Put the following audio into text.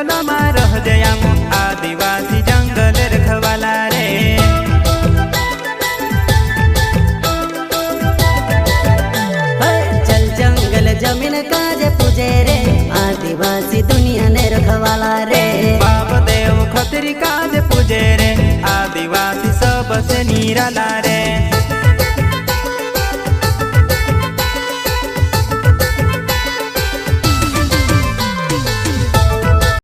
जंगल में रह जयाम आदिवासी जंगल रखवाला रे। चल जंगल जमीन काज पूजे रे आदिवासी दुनिया ने रखवाला रे। बाप देव खतरी काज पूजे रे आदिवासी सबसे निराला रे।